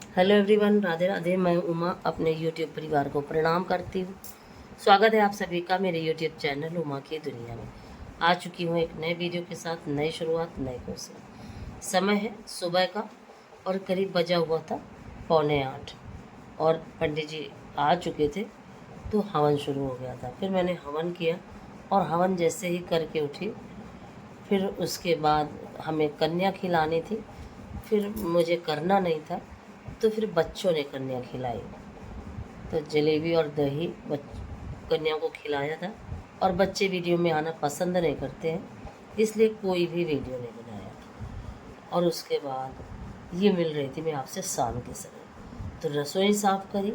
Hello everyone, Radhe Radhe. मैं उमा अपने YouTube परिवार को प्रणाम करती हूँ। स्वागत है आप सभी का मेरे यूट्यूब चैनल उमा की दुनिया में। आ चुकी हूँ एक नए वीडियो के साथ, नई शुरुआत, नए कोशिश। समय है सुबह का और करीब बजा हुआ था 7:45 और पंडित जी आ चुके थे तो हवन शुरू हो गया था। फिर मैंने हवन किया और हवन जैसे ही करके उठी, फिर उसके बाद हमें कन्या खिलानी थी। फिर मुझे करना नहीं था तो फिर बच्चों ने कन्या खिलाई, तो जलेबी और दही कन्या को खिलाया था। और बच्चे वीडियो में आना पसंद नहीं करते हैं, इसलिए कोई भी वीडियो नहीं बनाया। और उसके बाद ये मिल रही थी मैं आपसे शाम के समय, तो रसोई साफ़ करी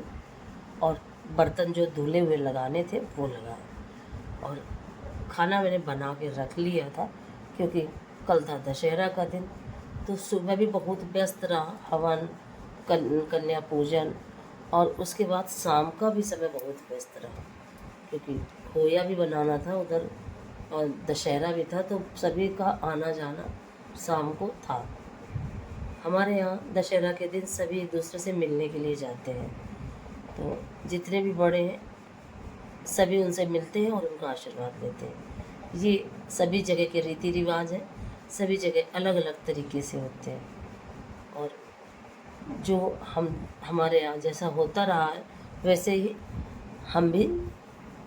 और बर्तन जो धुले हुए लगाने थे वो लगाए। और खाना मैंने बना के रख लिया था क्योंकि कल था दशहरा का दिन, तो सुबह भी बहुत व्यस्त रहा, हवन, कन्या पूजन, और उसके बाद शाम का भी समय बहुत व्यस्त रहा क्योंकि खोया भी बनाना था उधर और दशहरा भी था, तो सभी का आना जाना शाम को था। हमारे यहाँ दशहरा के दिन सभी एक दूसरे से मिलने के लिए जाते हैं, तो जितने भी बड़े हैं सभी उनसे मिलते हैं और उनका आशीर्वाद लेते हैं। ये सभी जगह के रीति रिवाज हैं, सभी जगह अलग अलग तरीके से होते हैं। और जो हमारे यहाँ जैसा होता रहा है वैसे ही हम भी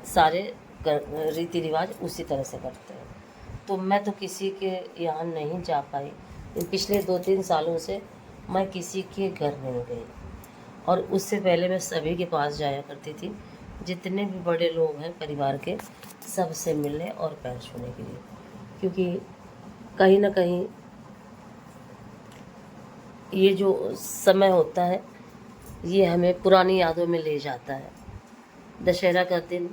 सारे रीति रिवाज उसी तरह से करते हैं। तो मैं तो किसी के यहाँ नहीं जा पाई, पिछले 2-3 सालों से मैं किसी के घर नहीं गई। और उससे पहले मैं सभी के पास जाया करती थी, जितने भी बड़े लोग हैं परिवार के, सबसे मिलने और पैर छूने के लिए, क्योंकि कहीं ना कहीं ये जो समय होता है ये हमें पुरानी यादों में ले जाता है। दशहरा का दिन,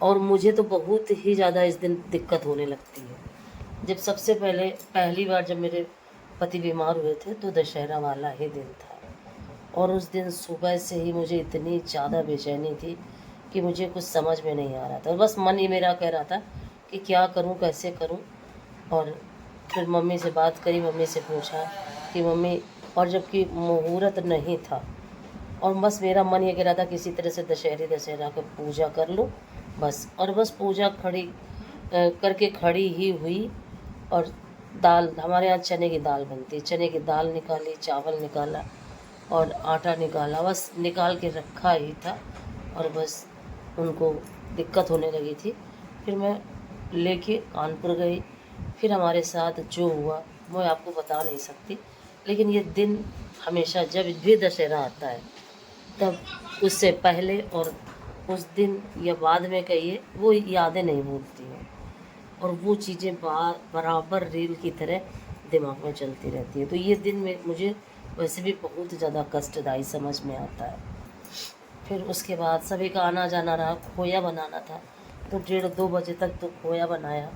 और मुझे तो बहुत ही ज़्यादा इस दिन दिक्कत होने लगती है। जब सबसे पहली बार जब मेरे पति बीमार हुए थे तो दशहरा वाला ही दिन था, और उस दिन सुबह से ही मुझे इतनी ज़्यादा बेचैनी थी कि मुझे कुछ समझ में नहीं आ रहा था। बस मन ही मेरा कह रहा था कि क्या करूं, कैसे करूं। और फिर मम्मी से बात करी, मम्मी से पूछा कि मम्मी, और जबकि मुहूर्त नहीं था, और बस मेरा मन ये कह रहा था किसी तरह से दशहरा की पूजा कर लूँ बस। और बस पूजा करके खड़ी ही हुई, और दाल, हमारे यहाँ चने की दाल बनती है, चने की दाल निकाली, चावल निकाला और आटा निकाला, बस निकाल के रखा ही था। और बस उनको दिक्कत होने लगी थी। फिर मैं लेके कानपुर गई। फिर हमारे साथ जो हुआ मैं आपको बता नहीं सकती, लेकिन ये दिन हमेशा जब भी दशहरा आता है तब उससे पहले और उस दिन या बाद में कहिए, वो यादें नहीं भूलती हैं, और वो चीज़ें बराबर रील की तरह दिमाग में चलती रहती है। तो ये दिन में मुझे वैसे भी बहुत ज़्यादा कष्टदायी समझ में आता है। फिर उसके बाद सभी का आना जाना रहा, खोया बनाना था तो 1:30-2 बजे तक तो खोया बनाया।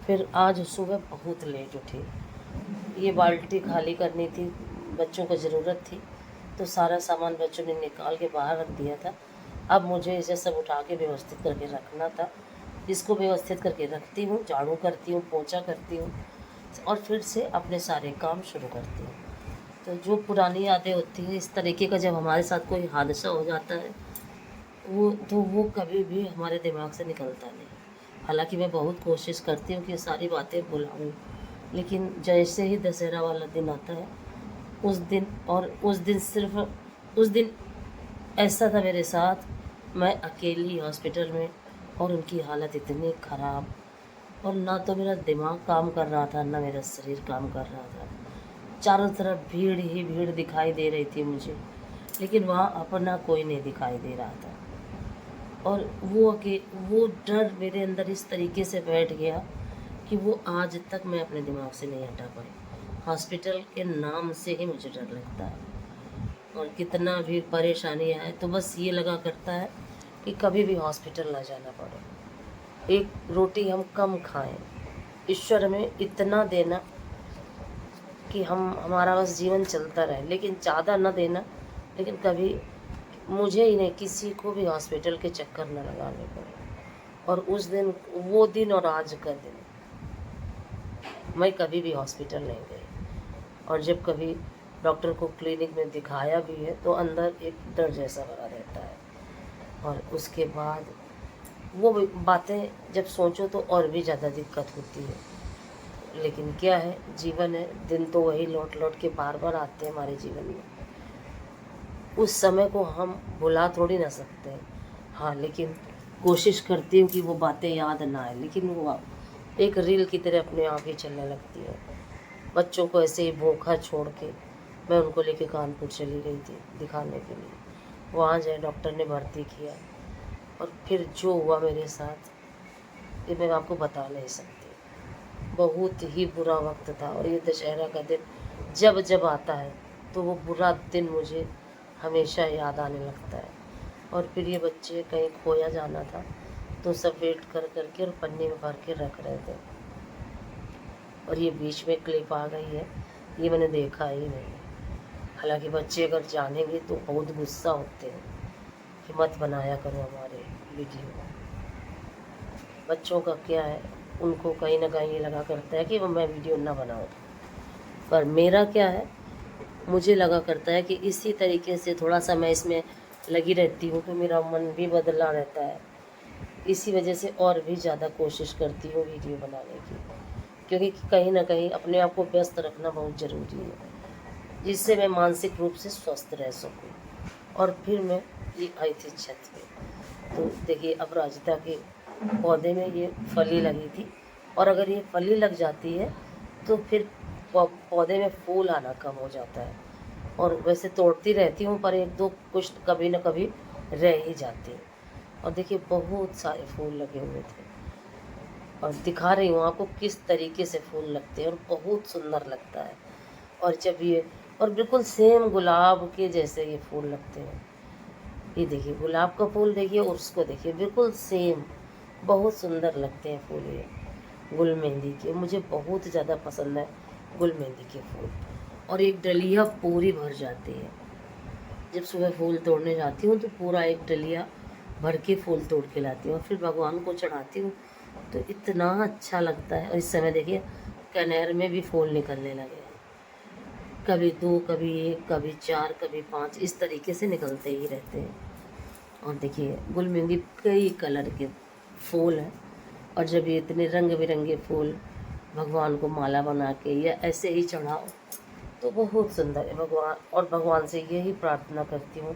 फिर आज सुबह बहुत लेट उठी, ये बाल्टी खाली करनी थी, बच्चों को ज़रूरत थी, तो सारा सामान बच्चों ने निकाल के बाहर रख दिया था। अब मुझे इसे सब उठा के व्यवस्थित करके रखना था। इसको व्यवस्थित करके रखती हूँ, झाड़ू करती हूँ, पोंछा करती हूँ, और फिर से अपने सारे काम शुरू करती हूँ। तो जो पुरानी यादें होती हैं इस तरीके का, जब हमारे साथ कोई हादसा हो जाता है वो कभी भी हमारे दिमाग से निकलता नहीं। हालांकि मैं बहुत कोशिश करती हूँ कि सारी बातें भुलाऊँ, लेकिन जैसे ही दशहरा वाला दिन आता है उस दिन, और उस दिन ऐसा था मेरे साथ, मैं अकेली हॉस्पिटल में, और उनकी हालत इतनी ख़राब, और ना तो मेरा दिमाग काम कर रहा था ना मेरा शरीर काम कर रहा था। चारों तरफ भीड़ ही भीड़ दिखाई दे रही थी मुझे, लेकिन वहाँ अपना कोई नहीं दिखाई दे रहा था। और वो डर मेरे अंदर इस तरीके से बैठ गया कि वो आज तक मैं अपने दिमाग से नहीं हटा पाई। हॉस्पिटल के नाम से ही मुझे डर लगता है, और कितना भी परेशानी आए तो बस ये लगा करता है कि कभी भी हॉस्पिटल ना जाना पड़े, एक रोटी हम कम खाएं, ईश्वर हमें इतना देना कि हमारा बस जीवन चलता रहे, लेकिन ज़्यादा न देना, लेकिन कभी मुझे ही नहीं किसी को भी हॉस्पिटल के चक्कर न लगाने पड़े। और उस दिन, वो दिन और आज का दिन, मैं कभी भी हॉस्पिटल नहीं गई। और जब कभी डॉक्टर को क्लिनिक में दिखाया भी है तो अंदर एक डर जैसा बना रहता है। और उसके बाद वो बातें जब सोचो तो और भी ज़्यादा दिक्कत होती है। लेकिन क्या है, जीवन है, दिन तो वही लौट लौट के बार बार आते हैं हमारे जीवन में। उस समय को हम भुला थोड़ी ना सकते हैं। हाँ, लेकिन कोशिश करती हूँ कि वो बातें याद ना आए, लेकिन वो एक रील की तरह अपने आप ही चलने लगती है। बच्चों को ऐसे ही भूखा छोड़ के मैं उनको लेके कानपुर चली गई थी दिखाने के लिए। वहाँ जाए डॉक्टर ने भर्ती किया और फिर जो हुआ मेरे साथ ये मैं आपको बता नहीं सकती। बहुत ही बुरा वक्त था। और ये दशहरा का दिन जब जब आता है तो वो बुरा दिन मुझे हमेशा याद आने लगता है। और फिर ये बच्चे कहीं खोया जाना था तो सब वेट कर करके और पन्नी में भर के रख रहे थे। और ये बीच में क्लिप आ गई है, ये मैंने देखा ही नहीं। हालांकि बच्चे अगर जानेंगे तो बहुत गुस्सा होते हैं कि मत बनाया करो हमारे वीडियो। बच्चों का क्या है, उनको कहीं ना कहीं ये लगा करता है कि मैं वीडियो ना बनाऊँ। पर मेरा क्या है, मुझे लगा करता है कि इसी तरीके से थोड़ा सा मैं इसमें लगी रहती हूँ तो मेरा मन भी बदला रहता है। इसी वजह से और भी ज़्यादा कोशिश करती हूँ वीडियो बनाने की, क्योंकि कहीं ना कहीं अपने आप को व्यस्त रखना बहुत ज़रूरी है, जिससे मैं मानसिक रूप से स्वस्थ रह सकूँ। और फिर मैं ये आई थी छत पे, तो देखिए अपराजिता के पौधे में ये फली लगी थी। और अगर ये फली लग जाती है तो फिर पौधे में फूल आना कम हो जाता है। और वैसे तोड़ती रहती हूँ पर एक दो कुछ कभी ना कभी रह ही जाते हैं। और देखिए बहुत सारे फूल लगे हुए थे और दिखा रही हूँ आपको किस तरीके से फूल लगते हैं और बहुत सुंदर लगता है। और जब ये और बिल्कुल सेम गुलाब के जैसे ये फूल लगते हैं। ये देखिए गुलाब का फूल देखिए और उसको देखिए बिल्कुल सेम, बहुत सुंदर लगते हैं फूल। ये गुल मेहंदी के मुझे बहुत ज़्यादा पसंद है, गुल मेहंदी के फूल। और एक डलिया पूरी भर जाती है। जब सुबह फूल तोड़ने जाती हूँ तो पूरा एक डलिया भर के फूल तोड़ के लाती हूँ और फिर भगवान को चढ़ाती हूँ तो इतना अच्छा लगता है। और इस समय देखिए कनेर में भी फूल निकलने लगे हैं, कभी 2, कभी 1, कभी 4, कभी 5, इस तरीके से निकलते ही रहते हैं। और देखिए गुल मेहंदी कई कलर के फूल हैं। और जब ये इतने रंग बिरंगे फूल भगवान को माला बना के या ऐसे ही चढ़ाओ तो बहुत सुंदर है। भगवान से यही प्रार्थना करती हूँ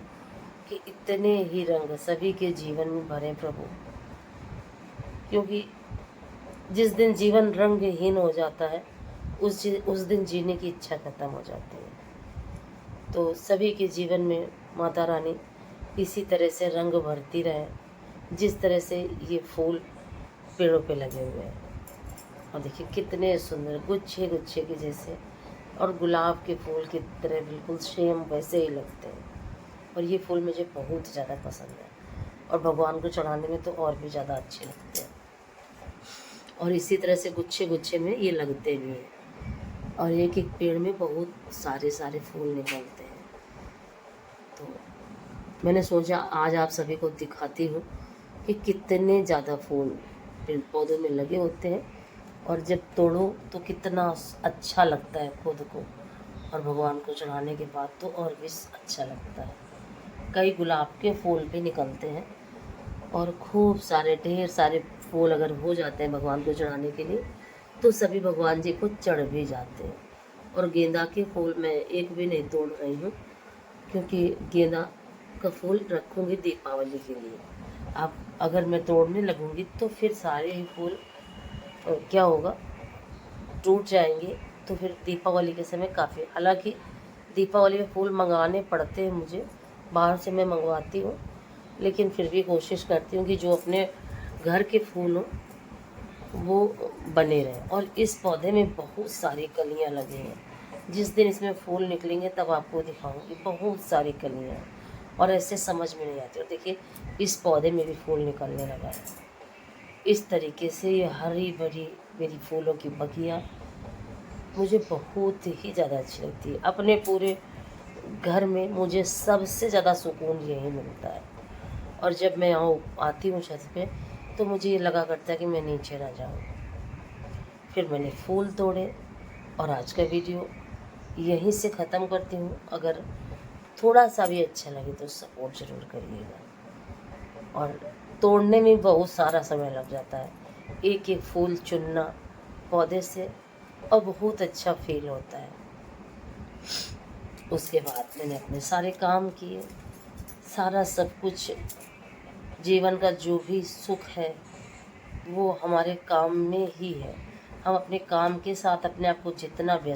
कि इतने ही रंग सभी के जीवन में भरें प्रभु, क्योंकि जिस दिन जीवन रंगहीन हो जाता है उस दिन जीने की इच्छा खत्म हो जाती है। तो सभी के जीवन में माता रानी इसी तरह से रंग भरती रहे जिस तरह से ये फूल पेड़ों पे लगे हुए हैं। और देखिए कितने सुंदर गुच्छे गुच्छे के जैसे, और गुलाब के फूल की तरह बिल्कुल सेम वैसे ही लगते हैं। और ये फूल मुझे बहुत ज़्यादा पसंद है और भगवान को चढ़ाने में तो और भी ज़्यादा अच्छे लगते हैं। और इसी तरह से गुच्छे गुच्छे में ये लगते भी हैं और एक एक पेड़ में बहुत सारे सारे फूल निकलते हैं। तो मैंने सोचा आज आप सभी को दिखाती हूँ कि कितने ज़्यादा फूल पेड़ पौधों में लगे होते हैं और जब तोड़ो तो कितना अच्छा लगता है खुद को, और भगवान को चढ़ाने के बाद तो और भी अच्छा लगता है। कई गुलाब के फूल भी निकलते हैं और खूब सारे ढेर सारे फूल अगर हो जाते हैं भगवान को चढ़ाने के लिए तो सभी भगवान जी को चढ़ भी जाते हैं। और गेंदा के फूल मैं एक भी नहीं तोड़ रही हूँ, क्योंकि गेंदा का फूल रखूँगी दीपावली के लिए। अब अगर मैं तोड़ने लगूँगी तो फिर सारे ही फूल क्या होगा, टूट जाएंगे। तो फिर दीपावली के समय काफ़ी, हालांकि दीपावली में फूल मंगाने पड़ते हैं मुझे, बाहर से मैं मंगवाती हूँ, लेकिन फिर भी कोशिश करती हूँ कि जो अपने घर के फूल हों वो बने रहें। और इस पौधे में बहुत सारी कलियाँ लगी हैं, जिस दिन इसमें फूल निकलेंगे तब आपको दिखाऊंगी। बहुत सारी कलियाँ और ऐसे समझ में नहीं आती। और देखिए इस पौधे में भी फूल निकलने लगा है। इस तरीके से ये हरी भरी मेरी फूलों की बगिया मुझे बहुत ही ज़्यादा अच्छी लगती है। अपने पूरे घर में मुझे सबसे ज़्यादा सुकून यही मिलता है। और जब मैं आती हूँ छत पे तो मुझे ये लगा करता है कि मैं नीचे ना जाऊँ। फिर मैंने फूल तोड़े और आज का वीडियो यहीं से ख़त्म करती हूँ। अगर थोड़ा सा भी अच्छा लगे तो सपोर्ट ज़रूर करिएगा। और तोड़ने में बहुत सारा समय लग जाता है, एक एक फूल चुनना पौधे से, और बहुत अच्छा फील होता है। उसके बाद मैंने अपने सारे काम किए, सारा सब कुछ, जीवन का जो भी सुख है वो हमारे काम में ही है। हम अपने काम के साथ अपने आप को जितना व्यस्त